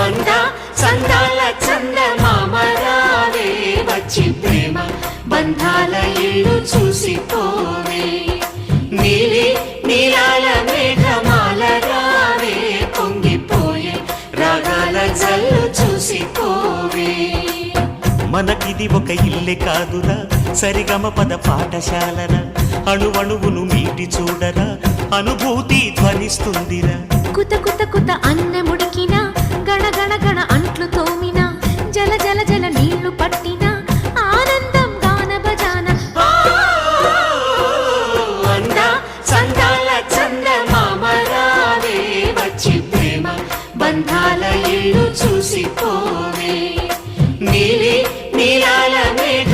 అందా చందాల చందమామరావే వచ్చి ప్రేమ బంధాల ఇల్లు చూసిపోవే నీలి నీలాల మేఘమాల రావే పొంగిపోయే రాగాల జల్లు చూసిపోవే మనకిది ఒక ఇల్లే కాదురా సరిగమ పద పాఠశాలరా అణువణువును మీటి చూడరా అనుభూతి ధ్వనిస్తుందిరా కుత కుత కుత అన్నముడికిన గణ గణ గణ అంట్లు తోమిన జల జల జల నీళ్లు పట్టిన ఆనందం గాన భజాన అందా చందాల చందమామరావే వచ్చి ప్రేమ బంధాల ఇల్లు చూసిపోవే నీలి నీలాల మేఘ